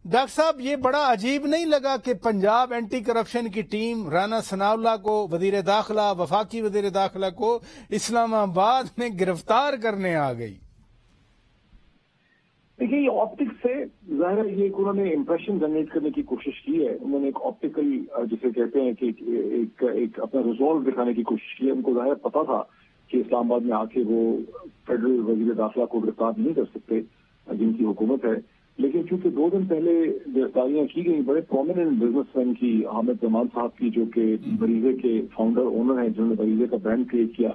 Doctor صاحب یہ بڑا عجیب نہیں لگا کہ پنجاب اینٹی کرپشن کی ٹیم رانا ثناءاللہ کو وزیر داخلہ وفاقی وزیر داخلہ کو اسلام آباد میں گرفتار کرنے آ گئی؟ دیکھیے یہ آپٹکس سے ظاہر ہے یہ انہوں نے امپریشن جنریٹ کرنے کی کوشش کی ہے. انہوں نے ایک آپٹیکل جسے کہتے ہیں کہ ایک اپنا ریزالو دکھانے کی کوشش کی ہے. ان کو ظاہر پتا تھا کہ اسلام آباد میں آ کے وہ فیڈرل وزیر داخلہ کو گرفتار نہیں کر سکتے جن کی حکومت ہے. لیکن چونکہ 2 دن پہلے گرفتاریاں کی گئی بڑے پرومیننٹ بزنس مین کی، حامد زمان صاحب کی جو کہ بریزے کے فاؤنڈر اونر ہیں جنہوں نے بریزے کا برانڈ کریٹ کیا،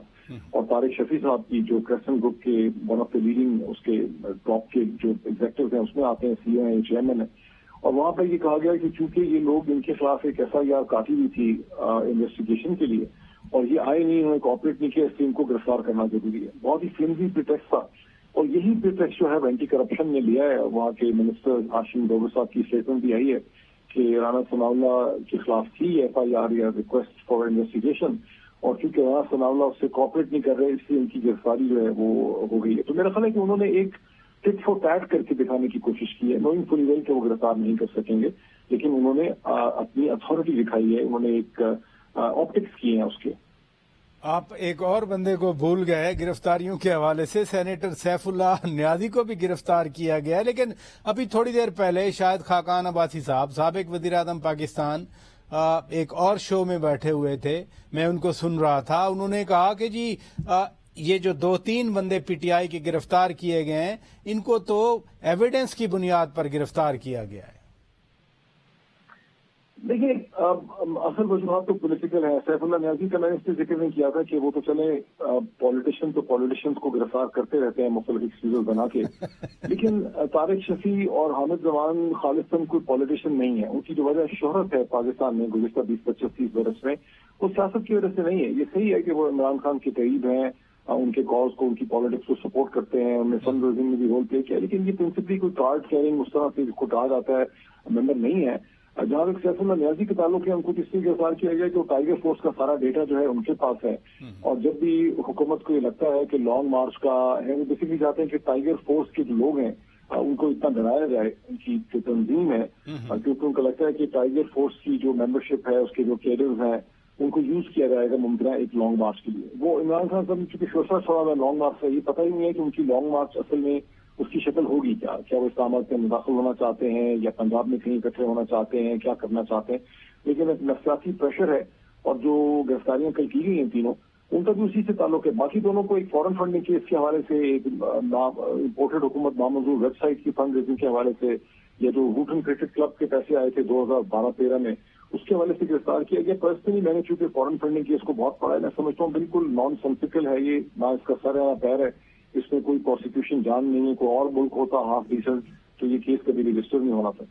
اور طارق شفیع صاحب کی جو کریسنٹ گروپ کے ون آف دا لیڈنگ اس کے ٹاپ کے جو ایگزیکٹو ہیں اس میں آتے ہیں، سی او ہیں، چیئرمین ہیں. اور وہاں پہ یہ کہا گیا کہ چونکہ یہ لوگ ان کے خلاف ایک FIR کاٹی ہوئی تھی انویسٹیگیشن کے لیے اور یہ آئے نہیں، انہوں نے کوآپریٹ نہیں کیا، اس لیے ان کو گرفتار کرنا ضروری ہے. بہت ہی فلمزی پریٹیکسٹ تھا، اور یہی پریٹیکسٹ جو ہے اینٹی کرپشن نے لیا ہے. وہاں کے منسٹر ہاشم ڈوگر صاحب کی اسٹیٹمنٹ بھی آئی ہے کہ رانا ثناءاللہ کے خلاف تھی FIR یا ریکویسٹ فار انویسٹیگیشن، اور چونکہ رانا ثناءاللہ اس سے کوآپریٹ نہیں کر رہے اس لیے ان کی گرفتاری جو ہے وہ ہو گئی ہے. تو میرا خیال ہے کہ انہوں نے ایک ٹٹ فور ٹیٹ کر کے دکھانے کی کوشش کی ہے، نوئنگ فلی ویل کہ وہ گرفتار نہیں کر سکیں گے، لیکن انہوں نے اپنی اتھارٹی دکھائی ہے، انہوں نے ایک آپٹکس کیے ہیں اس کے. آپ ایک اور بندے کو بھول گئے گرفتاریوں کے حوالے سے، سینیٹر سیف اللہ نیازی کو بھی گرفتار کیا گیا ہے. لیکن ابھی تھوڑی دیر پہلے شاہد خاقان عباسی صاحب سابق وزیر اعظم پاکستان ایک اور شو میں بیٹھے ہوئے تھے، میں ان کو سن رہا تھا. انہوں نے کہا کہ جی یہ جو 2-3 بندے PTI کے گرفتار کیے گئے ہیں ان کو تو ایویڈنس کی بنیاد پر گرفتار کیا گیا ہے. دیکھیے اصل وجوہات تو پولیٹیکل ہے. سیف اللہ نیازی کا میں نے اس سے ذکر نہیں کیا تھا کہ وہ تو چلے پالیٹیشین تو پالیٹیشینس کو گرفتار کرتے رہتے ہیں مختلف ایکسکیوز بنا کے، لیکن طارق شفیع اور حامد زمان خالصاً کوئی پالیٹیشین نہیں ہے. ان کی جو وجہ شہرت ہے پاکستان میں گزشتہ 20-25-30 برس میں، وہ سیاست کی وجہ سے نہیں ہے. یہ صحیح ہے کہ وہ عمران خان کے قریب ہیں، ان کے کاز کو، ان کی پالیٹکس کو سپورٹ کرتے ہیں، انہوں نے فنڈ ریزنگ میں بھی رول پلے کیا، لیکن یہ پرنسپلی کوئی کارڈ کیرنگ اس طرح سے کو کہا جاتا ہے ممبر نہیں ہے. جہاں تک سیف اللہ نیازی کے تعلق ہے، ان کو اس لیے گرفتار کیا گیا کہ وہ ٹائیگر فورس کا سارا ڈیٹا جو ہے ان کے پاس ہے، اور جب بھی حکومت کو یہ لگتا ہے کہ لانگ مارچ کا ہے، وہ بیسیکلی چاہتے ہیں کہ ٹائیگر فورس کے جو لوگ ہیں ان کو اتنا ڈرایا جائے، ان کی جو تنظیم ہے، کیونکہ ان کو لگتا ہے کہ ٹائیگر فورس کی جو ممبرشپ ہے، اس کے جو کیڈرز ہیں، ان کو یوز کیا جائے گا ممکنہ ایک لانگ مارچ کے لیے. وہ عمران خان صاحب چونکہ شوشہ چھوڑا ہوا لانگ مارچ سے، یہ پتہ ہی نہیں ہے کہ ان کی لانگ مارچ اصل میں اس کی شکل ہوگی کیا وہ اسلام آباد میں مداخل ہونا چاہتے ہیں یا پنجاب میں کہیں اکٹھے ہونا چاہتے ہیں، کیا کرنا چاہتے ہیں. لیکن ایک نفسیاتی پریشر ہے، اور جو گرفتاریاں کل کی گئی ہیں تینوں، ان کا بھی اسی سے تعلق ہے. باقی دونوں کو ایک فورن فنڈنگ کیس کے حوالے سے، ایک امپورٹڈ حکومت نامنظور ویب سائٹ کی فنڈ ریزنگ کے حوالے سے، یا جو ہوٹن کرکٹ کلب کے پیسے آئے تھے 2012-13 میں، اس کے حوالے سے گرفتار کیا گیا. پرسنلی میں نے چونکہ فورن فنڈنگ کیس کو بہت پڑھا ہے، میں سمجھتا ہوں بالکل نان سینسیکل ہے یہ، نہ اس کا سر ہے نہ پیر ہے، اس میں کوئی پروسیکیوشن جان نہیں ہے. کوئی اور ملک ہوتا ہاف ڈیسنٹ تو یہ کیس کبھی رجسٹر نہیں ہونا تھا.